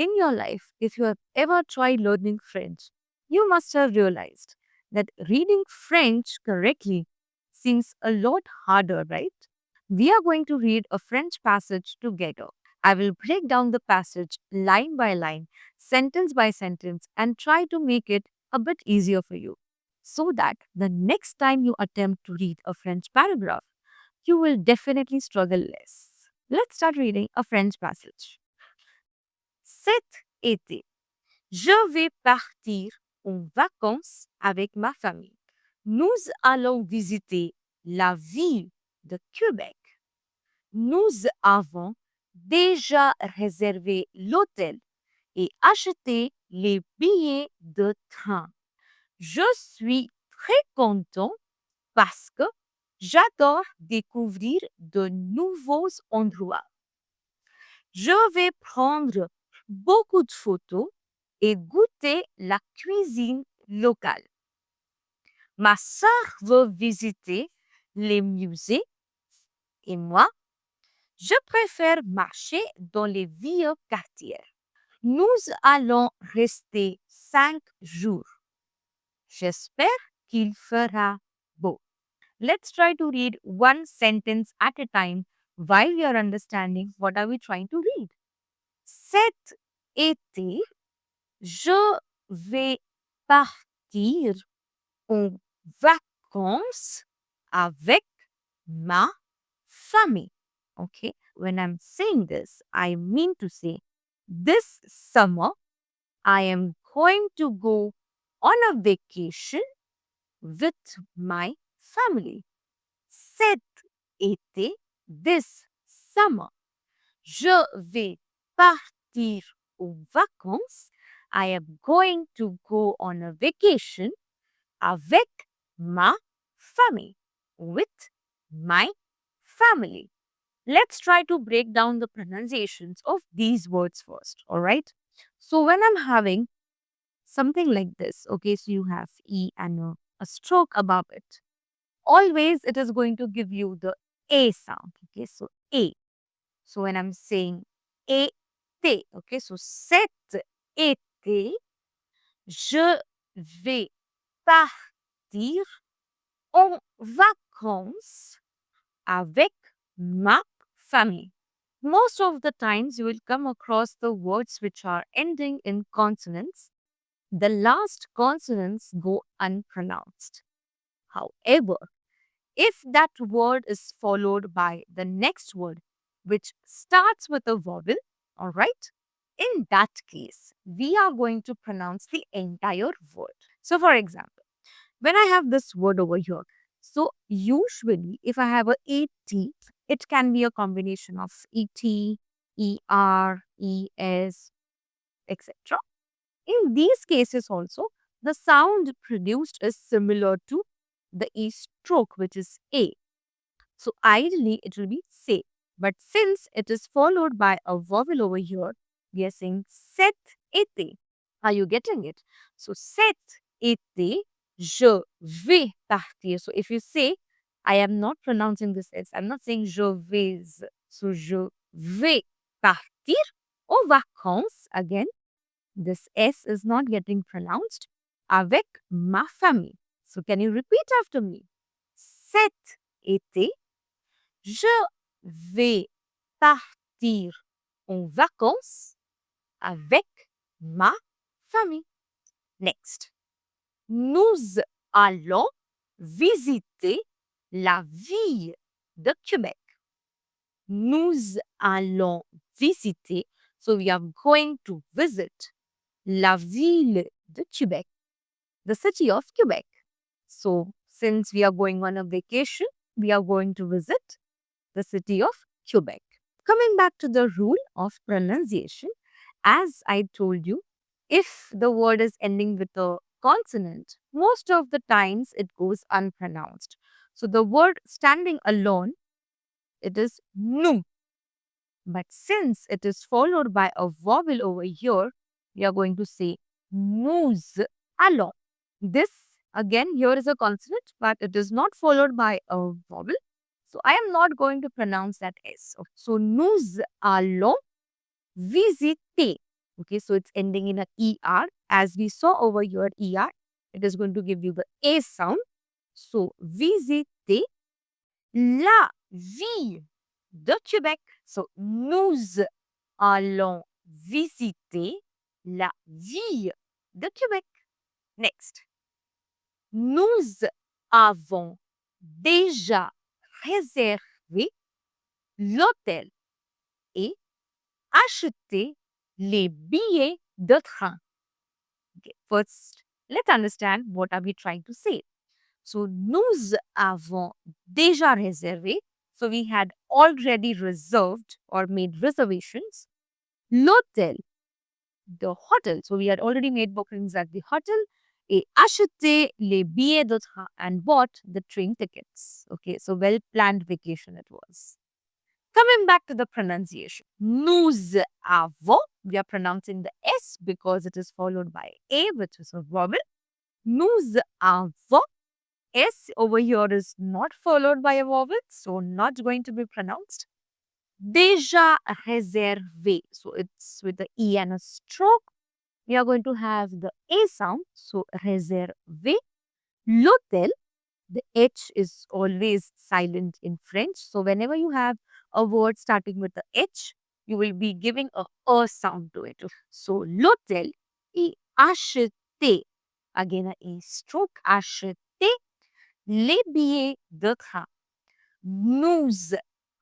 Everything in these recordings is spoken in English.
In your life, if you have ever tried learning French, you must have realized that reading French correctly seems a lot harder, right? We are going to read a French passage together. I will break down the passage line by line, sentence by sentence, and try to make it a bit easier for you so that the next time you attempt to read a French paragraph, you will definitely struggle less. Let's start reading a French passage. Cet été, je vais partir en vacances avec ma famille. Nous allons visiter la ville de Québec. Nous avons déjà réservé l'hôtel et acheté les billets de train. Je suis très content parce que j'adore découvrir de nouveaux endroits. Je vais prendre beaucoup de photos et goûter la cuisine locale. Ma sœur veut visiter les musées et moi, je préfère marcher dans les vieux quartiers. Nous allons rester 5 jours. J'espère qu'il fera beau. Let's try to read one sentence at a time while we are understanding what are we trying to read. Cet été, je vais partir en vacances avec ma famille. Okay, when I'm saying this, I mean to say this summer I am going to go on a vacation with my family. Cet été, this summer, je vais partir en vacances. I am going to go on a vacation avec ma famille, with my family. Let's try to break down the pronunciations of these words first, all right? So when I'm having something like this, okay, so you have E and a stroke above it, always it is going to give you the A sound, okay, so A. So when I'm saying été, okay, so cet été, je vais partir en vacances avec ma famille. Most of the times you will come across the words which are ending in consonants. The last consonants go unpronounced. However, if that word is followed by the next word which starts with a vowel, all right, in that case, we are going to pronounce the entire word. So, for example, when I have this word over here, so usually if I have a ET, it can be a combination of ET, ER, ES, etc. In these cases also, the sound produced is similar to the E stroke, which is A. So ideally it will be say. But since it is followed by a vowel over here, we are saying set été. Are you getting it? So set été, je vais partir. So if you say, I am not pronouncing this S, I'm not saying je vais. So je vais partir aux vacances. Again, this S is not getting pronounced. Avec ma famille. So can you repeat after me? Cet été, je vais partir en vacances avec ma famille. Next. Nous allons visiter la ville de Québec. Nous allons visiter, so we are going to visit la ville de Québec, the city of Quebec. So, since we are going on a vacation, we are going to visit the city of Quebec. Coming back to the rule of pronunciation, as I told you, if the word is ending with a consonant, most of the times it goes unpronounced. So, the word standing alone, it is nous. But since it is followed by a vowel over here, we are going to say nous allons. This again here is a consonant, but it is not followed by a vowel. So I am not going to pronounce that S. So nous allons visiter. Okay, so it's ending in a ER. As we saw over here, ER, it is going to give you the A sound. So, visiter la ville de Québec. So, nous allons visiter la ville de Québec. Next. Nous avons déjà réservé l'hôtel et acheté les billets de train. Okay, first, let's understand what are we trying to say. So, nous avons déjà réservé. So, we had already reserved or made reservations. L'hôtel, the hotel. So, we had already made bookings at the hotel. Et acheté les billets de train and bought the train tickets. Okay, so well planned vacation it was. Coming back to the pronunciation. Nous avons, we are pronouncing the S because it is followed by A, which is a vowel. Nous avons. S over here is not followed by a vowel, so not going to be pronounced. Déjà réservé, so it's with the E and a stroke. We are going to have the A sound, so réservé. L'hôtel, the H is always silent in French. So whenever you have a word starting with the H, you will be giving a sound to it. So l'hôtel et acheté. Again a E stroke, acheté les billets de train. Nous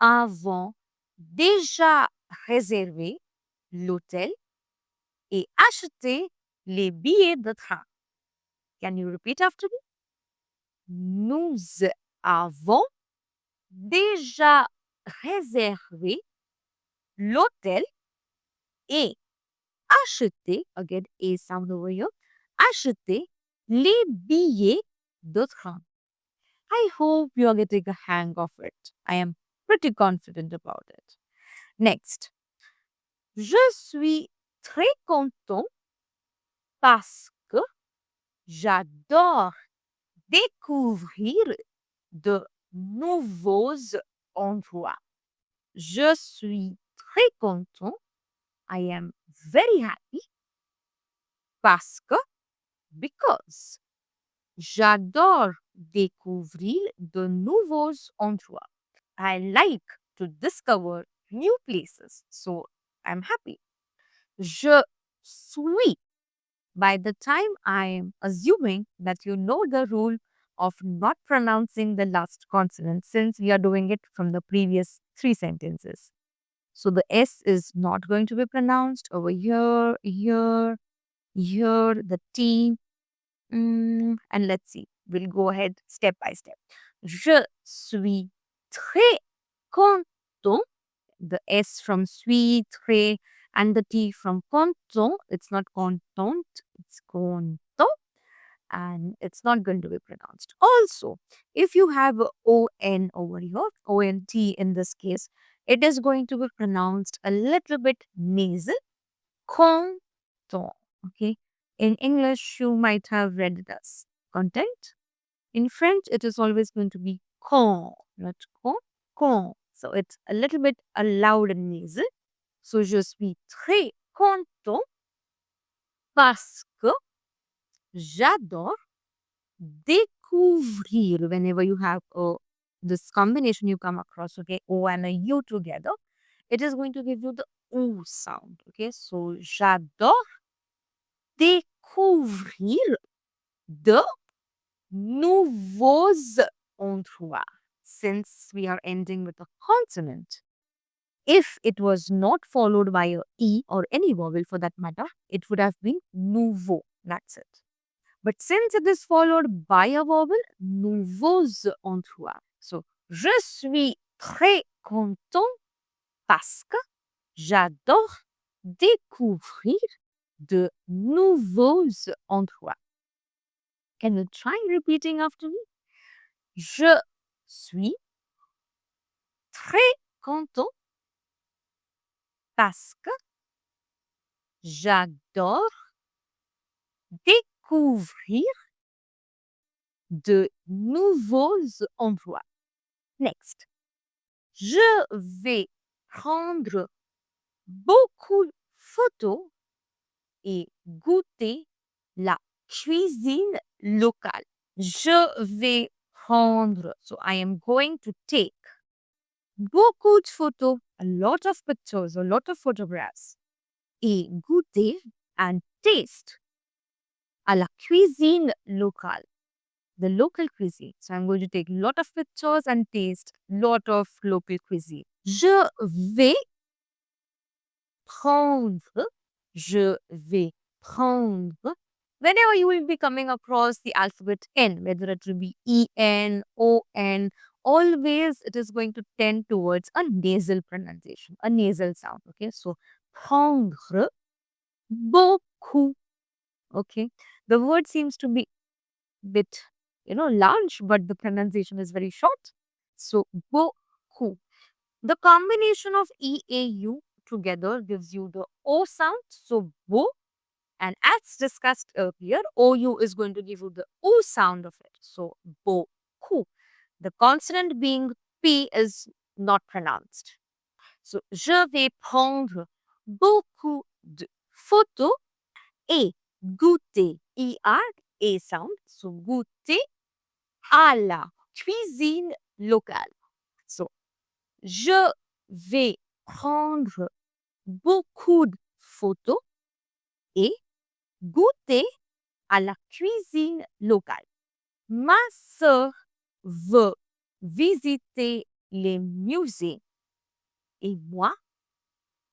avons déjà réservé l'hôtel et acheté les billets de train. Can you repeat after me? Nous avons déjà réservé l'hôtel et acheté, again a sound over here, acheté les billets de train. I hope you are getting a hang of it. I am pretty confident about it. Next. Je suis très content parce que j'adore découvrir de nouveaux endroits. Je suis très content. I am very happy parce que, because, j'adore découvrir de nouveaux endroits. I like to discover new places, so I'm happy. Je suis. By the time I am assuming that you know the rule of not pronouncing the last consonant since we are doing it from the previous 3 sentences. So the S is not going to be pronounced over here, here, here, the T. And let's see, we'll go ahead step by step. Je suis très content. The S from suis, très, and the T from content. It's not content, it's content. And it's not going to be pronounced. Also, if you have a ON over here, ONT in this case, it is going to be pronounced a little bit nasal. Content. Okay. In English, you might have read it as content. In French, it is always going to be con, not con, con. So it's a little bit loud and nasal. So je suis très content parce que j'adore découvrir. Whenever you have this combination you come across, okay, O and a U together, it is going to give you the O sound. Okay, so j'adore découvrir de nouveaux endroits. Since we are ending with a consonant, if it was not followed by a E or any vowel for that matter, it would have been nouveau. That's it. But since it is followed by a vowel, nouveaux endroits. So, je suis très content parce que j'adore découvrir de nouveaux endroits. Can you try repeating after me? Je suis très content parce que j'adore découvrir de nouveaux endroits. Next. Je vais prendre beaucoup de photos et goûter la cuisine locale. Je vais prendre, so I am going to take beaucoup de photos, a lot of pictures, a lot of photographs, et goûter and taste à la cuisine locale, the local cuisine. So I'm going to take a lot of pictures and taste lot of local cuisine. Je vais prendre, je vais prendre. Whenever you will be coming across the alphabet N, whether it will be E-N, O-N, always it is going to tend towards a nasal pronunciation, a nasal sound. Okay, so prendre, beaucoup. Okay, the word seems to be bit, large, but the pronunciation is very short. So beaucoup. The combination of EAU together gives you the O sound. So bo, and as discussed earlier, OU is going to give you the O sound of it. So beaucoup. The consonant being P is not pronounced. So je vais prendre beaucoup de photos et goûter ER, A sound. So goûter à la cuisine locale. So je vais prendre beaucoup de photos et goûter à la cuisine locale. Ma sœur veut visiter les musées et moi,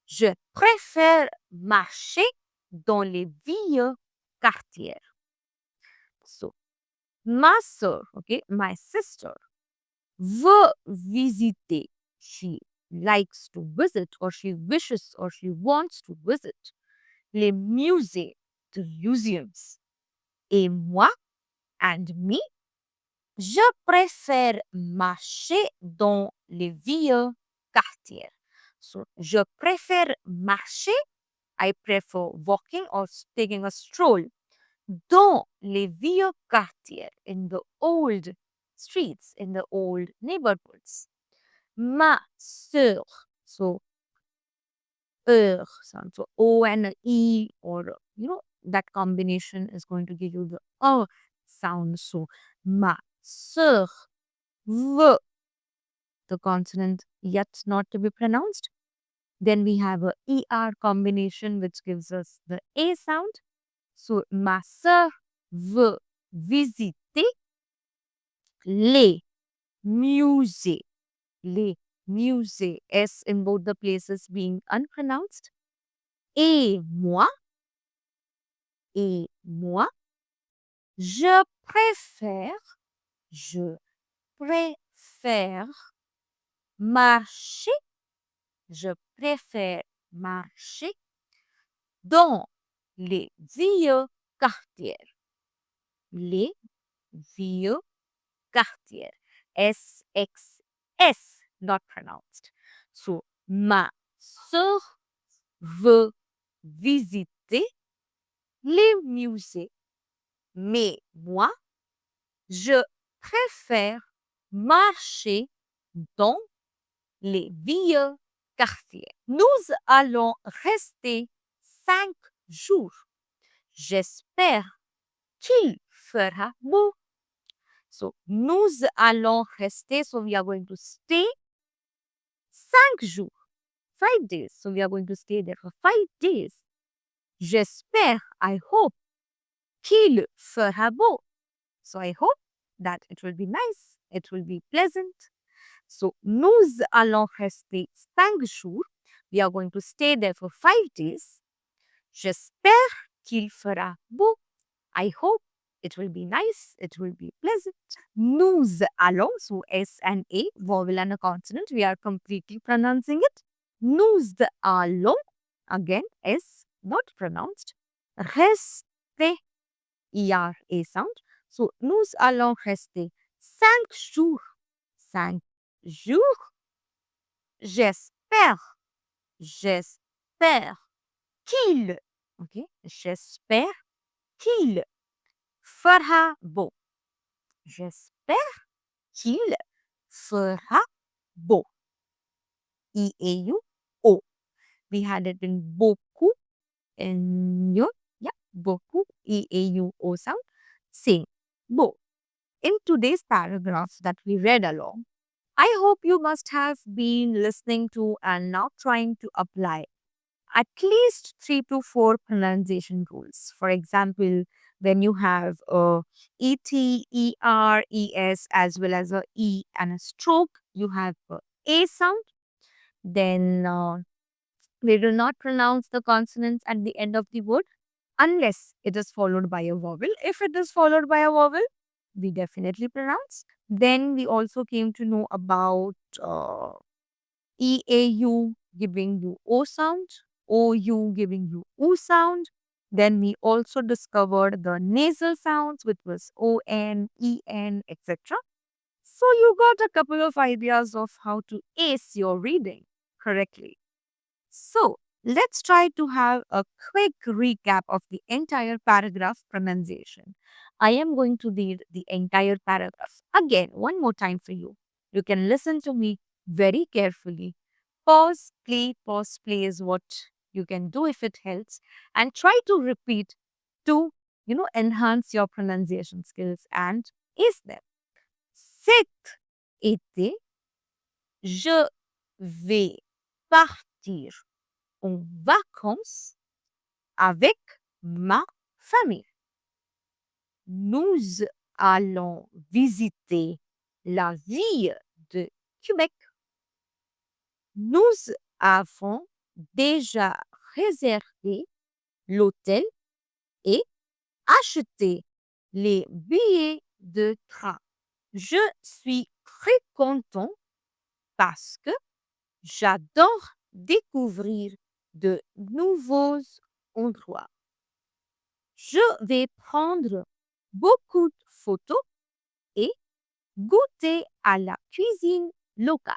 je préfère marcher dans les vieux quartiers. So, ma sœur, okay, my sister, veut visiter. She likes to visit, or she wishes, or she wants to visit les musées, the museums. Et moi, and me, je préfère marcher dans les vieux quartiers. So, je préfère marcher. I prefer walking or taking a stroll dans les vieux quartiers, in the old streets, in the old neighborhoods. Ma sœur, so sound, so O and a E, or that combination is going to give you the sound. So ma sœur veut, the consonant yet not to be pronounced. Then we have a ER combination which gives us the A sound. So ma sœur veut visiter les musées. Les musées, S in both the places being unpronounced. Et moi, je préfère, je préfère marcher, je préfère marcher dans les vieux quartiers. Les vieux quartiers. S, not pronounced. So, ma sœur veut visiter les musées. Mais moi, je préfère marcher dans les vieux quartiers. Nous allons rester 5 jours. J'espère qu'il fera beau. So, nous allons rester. So, we are going to stay 5 jours. 5 days. So, we are going to stay there for 5 days. J'espère, I hope, qu'il fera beau. So, I hope that it will be nice, it will be pleasant. So, nous allons rester 5 jours. We are going to stay there for 5 days. J'espère qu'il fera beau. I hope it will be nice, it will be pleasant. Nous allons, so S and A, vowel and a consonant, we are completely pronouncing it. Nous allons, again S, not pronounced. Rester, ER, A sound. So, nous allons rester 5 jours. 5 jours. J'espère qu'il, okay, j'espère qu'il fera beau. J'espère qu'il fera beau. E-A-U-O. We had it in beaucoup in your beaucoup, E-A-U-O sound, saying beau. In today's paragraphs that we read along, I hope you must have been listening to and now trying to apply at least 3 to 4 pronunciation rules. For example, when you have a et, er, es as well as a e and a stroke, you have a sound. Then we do not pronounce the consonants at the end of the word unless it is followed by a vowel. If it is followed by a vowel, we definitely pronounce. Then we also came to know about EAU giving you O sound, OU giving you U sound. Then we also discovered the nasal sounds, which was ON, EN, etc. So you got a couple of ideas of how to ace your reading correctly. So let's try to have a quick recap of the entire paragraph pronunciation. I am going to read the entire paragraph again, one more time for you. You can listen to me very carefully. Pause, play is what you can do if it helps, and try to repeat to, enhance your pronunciation skills and ace them. Cet été, je vais partir en vacances avec ma famille. Nous allons visiter la ville de Québec. Nous avons déjà réservé l'hôtel et acheté les billets de train. Je suis très content parce que j'adore découvrir de nouveaux endroits. Je vais prendre beaucoup de photos et goûter à la cuisine locale.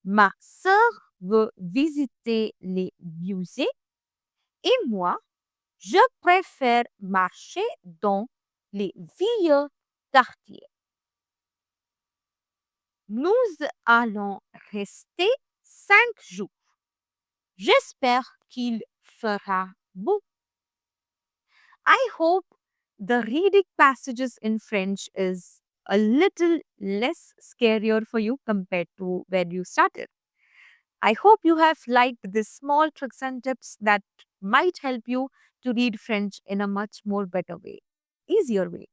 Ma sœur veut visiter les musées et moi, je préfère marcher dans les vieux quartiers. Nous allons rester 5 jours. J'espère qu'il fera beau. I hope the reading passages in French is a little less scarier for you compared to where you started. I hope you have liked these small tricks and tips that might help you to read French in a much more better way, easier way.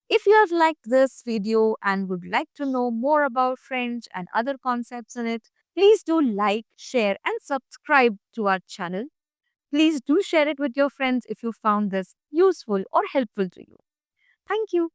If you have liked this video and would like to know more about French and other concepts in it, please do like, share, and subscribe to our channel. Please do share it with your friends if you found this useful or helpful to you. Thank you.